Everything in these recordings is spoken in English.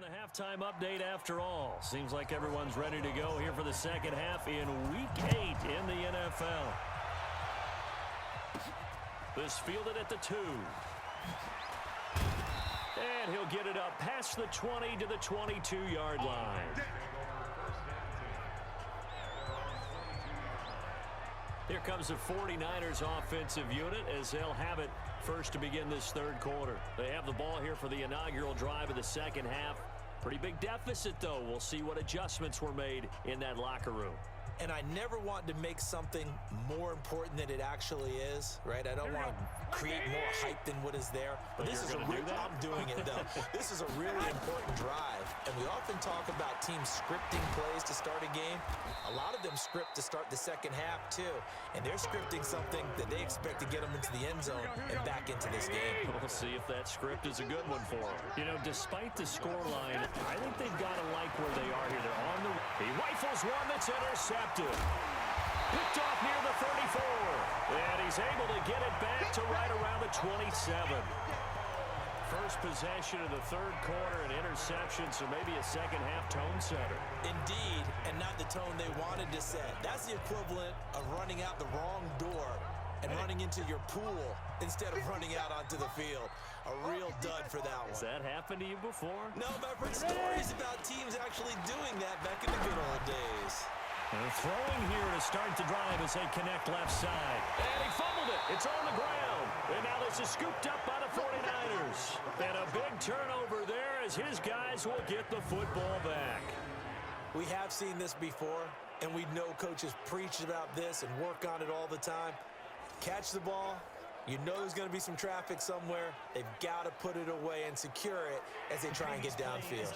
on the halftime update after all. Seems like everyone's ready to go here for the second half in Week 8 in the NFL. This fielded at the 2. And he'll get it up past the 20 to the 22-yard line. Here comes the 49ers offensive unit as they'll have it first to begin this third quarter. They have the ball here for the inaugural drive of the second half. Pretty big deficit, though. We'll see what adjustments were made in that locker room. And I never want to make something more important than it actually is, right? I don't want to create more hype than what is there. But this is I'm doing it, though. This is a really important drive. And we often talk about teams scripting plays to start a game. A lot of them script to start the second half, too. And they're scripting something that they expect to get them into the end zone and back into this game. We'll see if that script is a good one for them. You know, despite the scoreline, I think they've got to like where they are here. They're on the... He rifles one that's intercepted. Picked off near the 34. And he's able to get it back to right around the 27. First possession of the third quarter, an interception, so maybe a second-half tone setter. Indeed, and not the tone they wanted to set. That's the equivalent of running out the wrong door and running into your pool instead of running out onto the field. A real dud for that one. Has that happened to you before? No, but I've heard stories about teams actually doing that back in the good old days. And throwing here to start the drive as they connect left side. And he fumbled it. It's on the ground. And now this is scooped up by the 49ers. And a big turnover there as his guys will get the football back. We have seen this before, and we know coaches preach about this and work on it all the time. Catch the ball. You know there's going to be some traffic somewhere. They've got to put it away and secure it as they try and get downfield.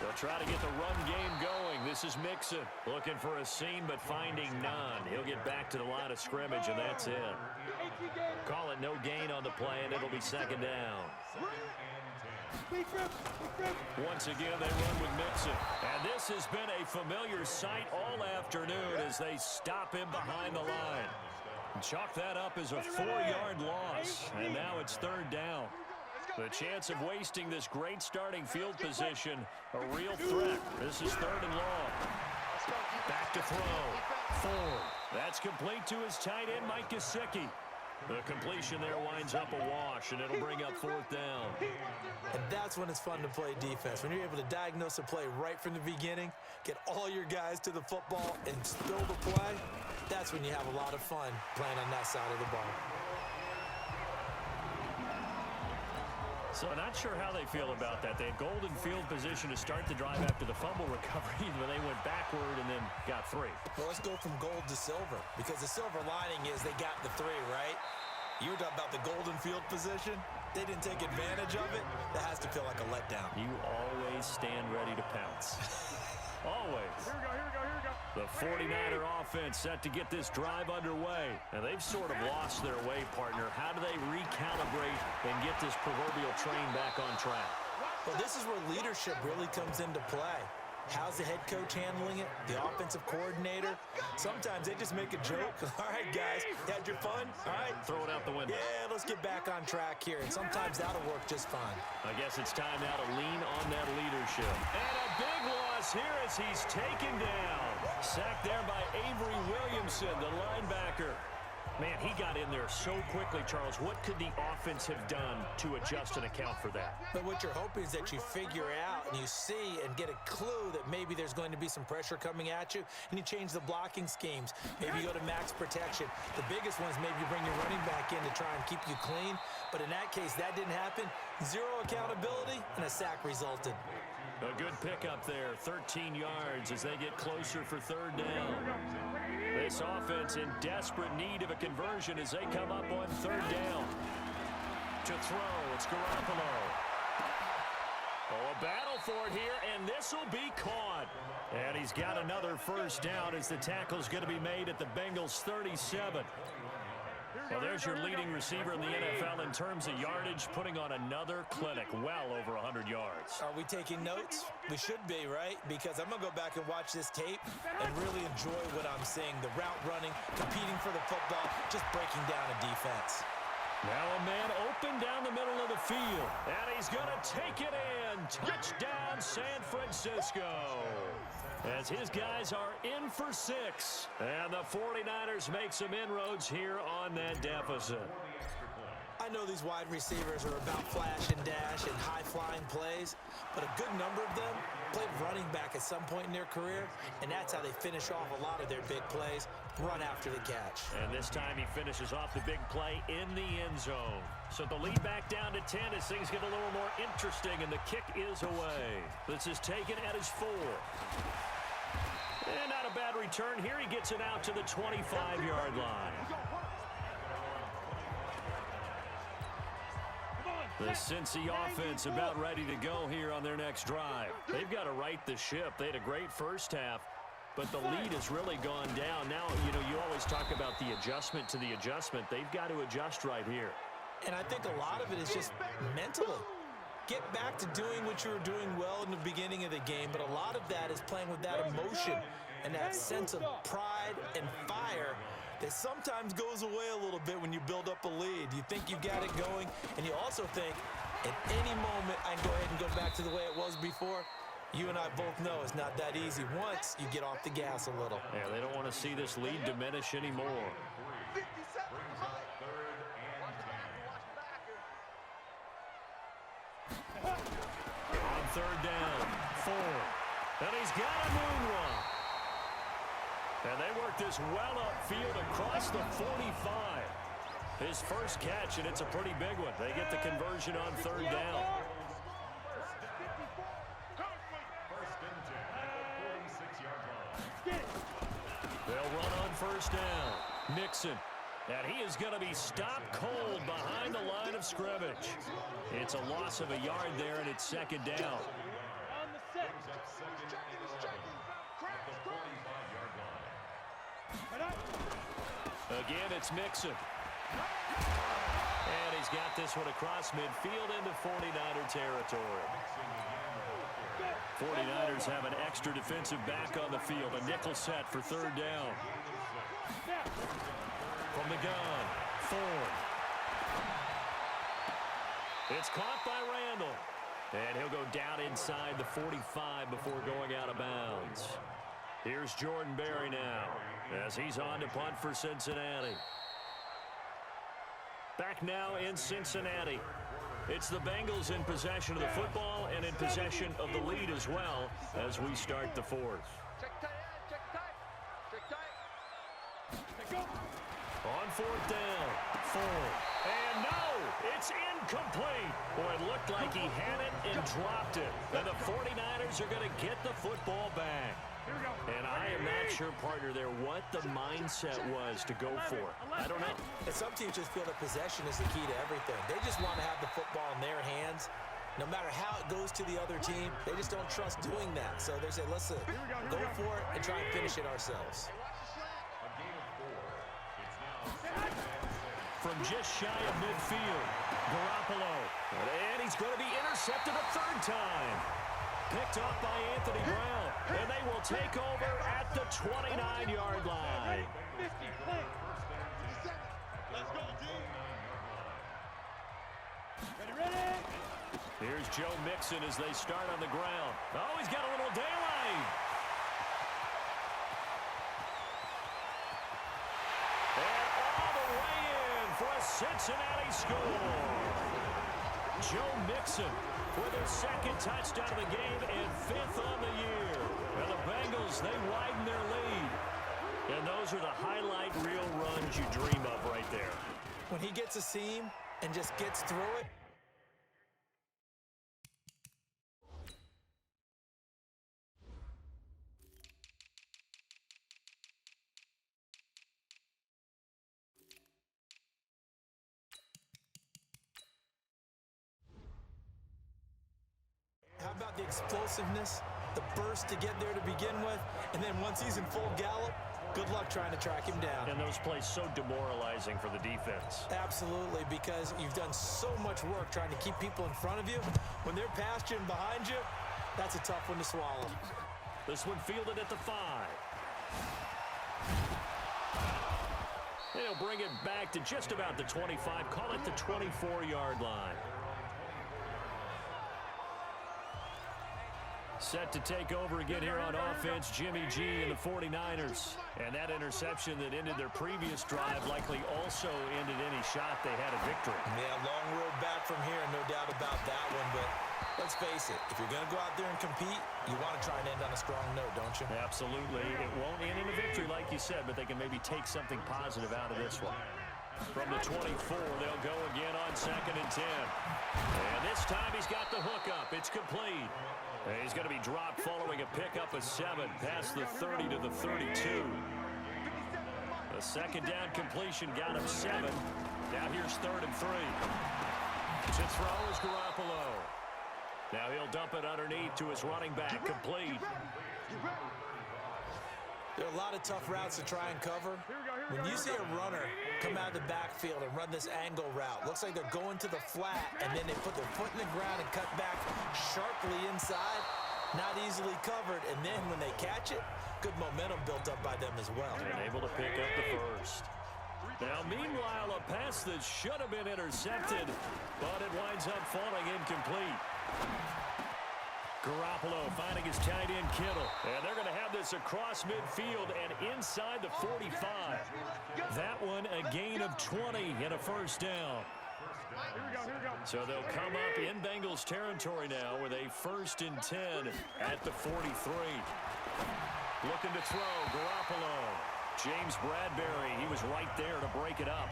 They'll try to get the run game going. This is Mixon looking for a seam but finding none. He'll get back to the line of scrimmage, and that's it. Call it no gain on the play, and it'll be second down. Once again, they run with Mixon. And this has been a familiar sight all afternoon as they stop him behind the line. Chalk that up as a 4-yard loss, and now it's third down. The chance of wasting this great starting field position, a real threat. This is third and long. Back to throw. Ford. That's complete to his tight end, Mike Gesicki. The completion there winds up a wash, and it'll bring up fourth down. And that's when it's fun to play defense. When you're able to diagnose a play right from the beginning, get all your guys to the football, and spill the play, that's when you have a lot of fun playing on that side of the ball. So not sure how they feel about that. They had golden field position to start the drive after the fumble recovery, but they went backward and then got 3. Well, let's go from gold to silver, because the silver lining is they got the 3, right? You were talking about the golden field position. They didn't take advantage of it. That has to feel like a letdown. You always stand ready to pounce. Always. Here we go. The 49er offense set to get this drive underway. And they've sort of lost their way, partner. How do they recalibrate and get this proverbial train back on track? Well, this is where leadership really comes into play. How's the head coach handling it? The offensive coordinator? Sometimes they just make a joke. All right, guys, you had your fun? All right. Throw it out the window. Yeah, let's get back on track here. And sometimes that'll work just fine. I guess it's time now to lean on that leadership. And a big loss here as he's taken down. Sacked there by Avery Williamson, the linebacker. Man, he got in there so quickly, Charles. What could the offense have done to adjust and account for that? But what you're hoping is that you figure out and you see and get a clue that maybe there's going to be some pressure coming at you, and you change the blocking schemes. Maybe you go to max protection. The biggest one is maybe you bring your running back in to try and keep you clean. But in that case, that didn't happen. 0 accountability, and a sack resulted. A good pickup there, 13 yards as they get closer for third down. This offense in desperate need of a conversion as they come up on third down. To throw, it's Garoppolo. Oh, a battle for it here, and this will be caught. And he's got another first down as the tackle's going to be made at the Bengals' 37. Well, there's your leading receiver in the NFL in terms of yardage, putting on another clinic, well over 100 yards. Are we taking notes? We should be, right? Because I'm going to go back and watch this tape and really enjoy what I'm seeing. The route running, competing for the football, just breaking down a defense. Now a man open down the middle of the field, and he's going to take it in. Touchdown, San Francisco. As his guys are in for 6. And the 49ers make some inroads here on that deficit. I know these wide receivers are about flash and dash and high-flying plays, but a good number of them played running back at some point in their career, and that's how they finish off a lot of their big plays, run after the catch. And this time he finishes off the big play in the end zone. So the lead back down to 10 as things get a little more interesting, and the kick is away. This is taken at his 4. And not a bad return here. He gets it out to the 25-yard line. The Cincy offense about ready to go here on their next drive. They've got to right the ship. They had a great first half, but the lead has really gone down. Now, you always talk about the adjustment to the adjustment. They've got to adjust right here. And I think a lot of it is just mentally. Get back to doing what you were doing well in the beginning of the game, but a lot of that is playing with that emotion and that sense of pride and fire that sometimes goes away a little bit when you build up a lead. You think you got it going, and you also think at any moment I can go ahead and go back to the way it was before. You and I both know it's not that easy once you get off the gas a little. Yeah, they don't want to see this lead diminish anymore. On third down, 4. And he's got a moonwalk. And they work this well upfield across the 45. His first catch, and it's a pretty big one. They get the conversion on third down. They'll run on first down. Mixon. And he is going to be stopped cold behind the line of scrimmage. It's a loss of a yard there, and it's second down. Again, it's Mixon. And he's got this one across midfield into 49er territory. 49ers have an extra defensive back on the field. A nickel set for third down. From the gun, Ford. It's caught by Randall. And he'll go down inside the 45 before going out of bounds. Here's Jordan Berry now as he's on to punt for Cincinnati. Back now in Cincinnati. It's the Bengals in possession of the football and in possession of the lead as well as we start the 4th. On fourth down, Ford. And no, it's incomplete. Boy, it looked like he had it and dropped it. And the 49ers are going to get the football back. And I am not sure, partner, there what the mindset was to go for it. I don't know. And some teams just feel that possession is the key to everything. They just want to have the football in their hands. No matter how it goes to the other team, they just don't trust doing that. So they say, listen, go for it and try and finish it ourselves. From just shy of midfield, Garoppolo. And he's going to be intercepted a third time. Picked off by Anthony Brown. And they will take over at the 29-yard line. Here's Joe Mixon as they start on the ground. Oh, he's got a little daylight. And all the way in for a Cincinnati score. Joe Mixon with his second touchdown of the game and 5th on the year. And the Bengals, they widen their lead. And those are the highlight reel runs you dream of right there. When he gets a seam and just gets through it. How about the explosiveness, the burst to get there to begin with, and then once he's in full gallop, Good luck trying to track him down. And those plays so demoralizing for the defense. Absolutely, because you've done so much work trying to keep people in front of you. When they're past you and behind you, that's a tough one to swallow. This one fielded at the 5. They'll bring it back to just about the 25. Call it the 24-yard line. Set to take over again here on offense, Jimmy G and the 49ers. And that interception that ended their previous drive likely also ended any shot they had a victory. Yeah, long road back from here, no doubt about that one. But let's face it, if you're going to go out there and compete, you want to try and end on a strong note, don't you? Absolutely. It won't end in a victory like you said, but they can maybe take something positive out of this one. From the 24, they'll go again on 2nd and 10. And this time he's got the hook up. It's complete. And he's going to be dropped following a pickup of 7 past the 30 to the 32. The second down completion got him 7. Now here's 3rd and 3. To throw is Garoppolo. Now he'll dump it underneath to his running back, complete. There are a lot of tough routes to try and cover. When you see a runner come out of the backfield and run this angle route, looks like they're going to the flat, and then they put their foot in the ground and cut back sharply inside. Not easily covered, and then when they catch it, good momentum built up by them as well. And able to pick up the first. Now, meanwhile, a pass that should have been intercepted, but it winds up falling incomplete. Garoppolo finding his tight end Kittle. And they're going to have this across midfield and inside the 45. That one a gain of 20 and a first down. So they'll come up in Bengals territory now with a 1st and 10 at the 43. Looking to throw, Garoppolo. James Bradbury, he was right there to break it up.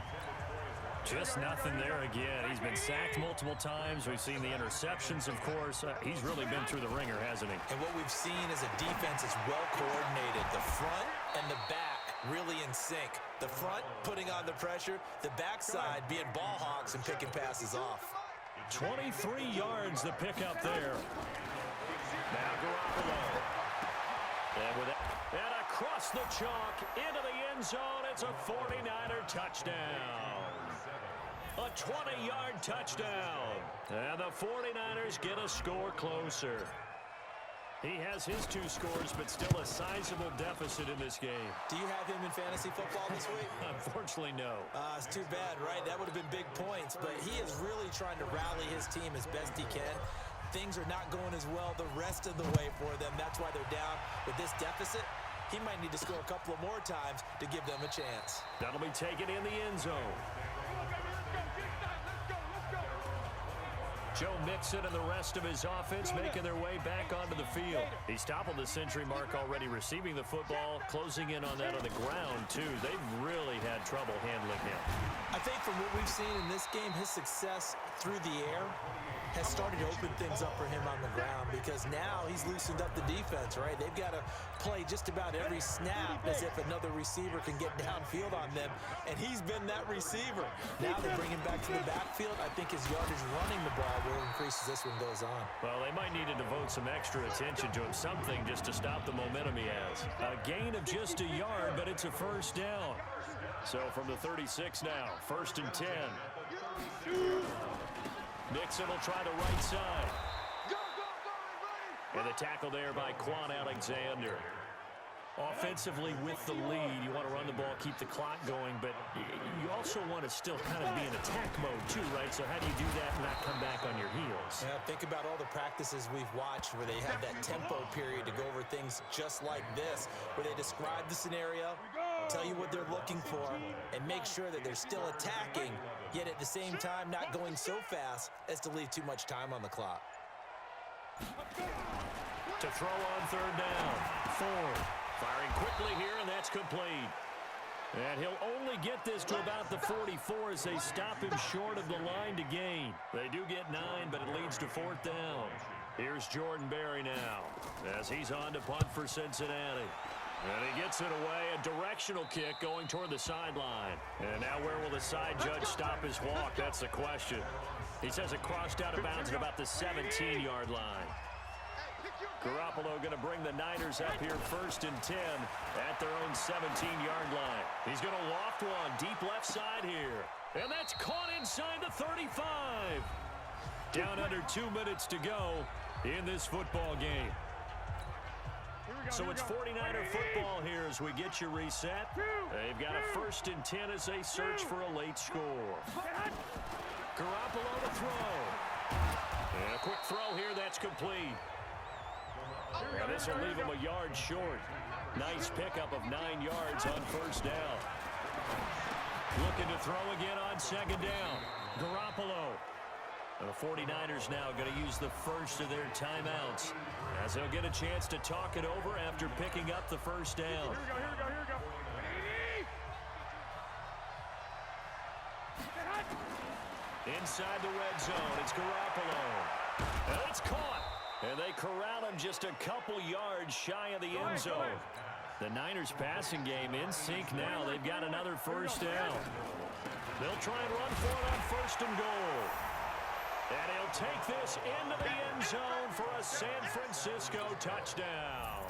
Just nothing there again. He's been sacked multiple times. We've seen the interceptions, of course. He's really been through the ringer, hasn't he? And what we've seen is a defense that's well coordinated. The front and the back really in sync. The front putting on the pressure, the backside being ball hawks and picking passes off. 23 yards the pickup there. Now Garoppolo. And across the chalk into the end zone. It's a 49er touchdown. A 20-yard touchdown. And the 49ers get a score closer. He has his 2 scores, but still a sizable deficit in this game. Do you have him in fantasy football this week? Unfortunately, no. It's too bad, right? That would have been big points, but he is really trying to rally his team as best he can. Things are not going as well the rest of the way for them. That's why they're down with this deficit. He might need to score a couple of more times to give them a chance. That'll be taken in the end zone. Joe Mixon and the rest of his offense making their way back onto the field. He's toppled the century mark already receiving the football, closing in on that on the ground, too. They've really had trouble handling him. I think from what we've seen in this game, his success through the air has started to open things up for him on the ground because now he's loosened up the defense, right? They've got to play just about every snap as if another receiver can get downfield on them, and he's been that receiver. Now they bring him back to the backfield. I think his yardage running the ball will increase as this one goes on. Well, they might need to devote some extra attention to him, something just to stop the momentum he has. A gain of just a yard, but it's a first down. So from the 36 now, 1st and 10. Nixon will try the right side. And the tackle there by Quan Alexander. Offensively with the lead, you want to run the ball, keep the clock going, but you also want to still kind of be in attack mode too, right? So how do you do that and not come back on your heels? Yeah, think about all the practices we've watched where they have that tempo period to go over things just like this, where they describe the scenario, tell you what they're looking for, and make sure that they're still attacking, yet at the same time not going so fast as to leave too much time on the clock. To throw on 3rd down, Ford. Firing quickly here, and that's complete. And he'll only get this to about the 44 as they stop him short of the line to gain. They do get 9, but it leads to 4th down. Here's Jordan Berry now as he's on to punt for Cincinnati. And he gets it away, a directional kick going toward the sideline. And now where will the side judge stop his walk? That's the question. He says it crossed out of bounds at about the 17-yard line. Garoppolo going to bring the Niners up here 1st and 10 at their own 17-yard line. He's going to loft one deep left side here. And that's caught inside the 35. Down under 2 minutes to go in this football game. So it's 49er football here as we get you reset. They've got a 1st and 10 as they search for a late score. Garoppolo to throw. And a quick throw here that's complete. Now this will leave him a yard short. Nice pickup of 9 yards on 1st down. Looking to throw again on 2nd down. Garoppolo. And the 49ers now going to use the first of their timeouts as they'll get a chance to talk it over after picking up the 1st down. Here we go. Inside the red zone, it's Garoppolo. And it's caught. And they corral him just a couple yards shy of the end zone. The Niners passing game in sync now. They've got another 1st down. They'll try and run for it on 1st and goal. And he'll take this into the end zone for a San Francisco touchdown.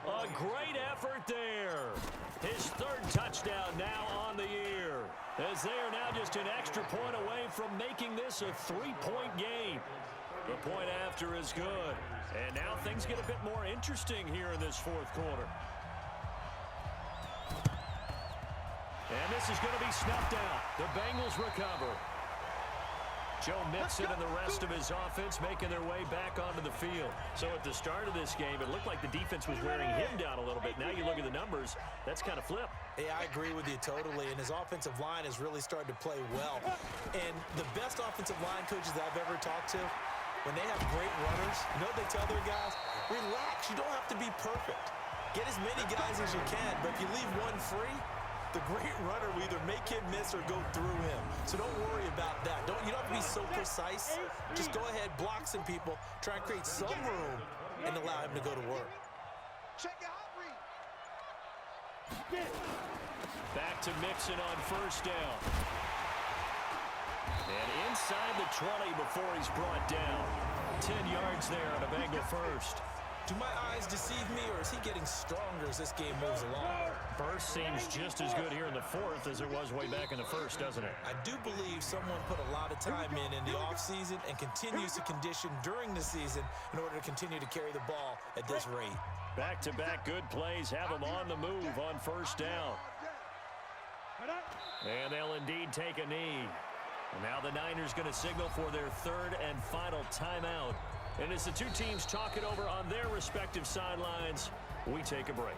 A great effort there. His 3rd touchdown now on the year, as they are now just an extra point away from making this a 3-point game. The point after is good. And now things get a bit more interesting here in this 4th quarter. And this is going to be snuffed out. The Bengals recover. Joe Mixon and the rest of his offense making their way back onto the field. So at the start of this game, it looked like the defense was wearing him down a little bit. Now you look at the numbers, that's kind of flipped. Yeah, I agree with you totally, and his offensive line has really started to play well. And the best offensive line coaches that I've ever talked to, when they have great runners, you know what they tell their guys? Relax, you don't have to be perfect. Get as many guys as you can, but if you leave one free, the great runner will either make him miss or go through him. So don't worry about that. You don't have to be so precise. Just go ahead, block some people, try and create some room, and allow him to go to work. Back to Mixon on 1st down. And inside the 20 before he's brought down. 10 yards there on a Bengal 1st. Do my eyes deceive me, or is he getting stronger as this game moves along? Burst seems just as good here in the 4th as it was way back in the 1st, doesn't it? I do believe someone put a lot of time in the offseason and continues to condition during the season in order to continue to carry the ball at this rate. Back-to-back good plays have them on the move on 1st down. And they'll indeed take a knee. And now the Niners going to signal for their 3rd and final timeout. And as the two teams talk it over on their respective sidelines, we take a break.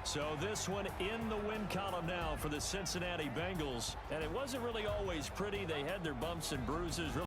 So this one in the win column now for the Cincinnati Bengals. And it wasn't really always pretty. They had their bumps and bruises.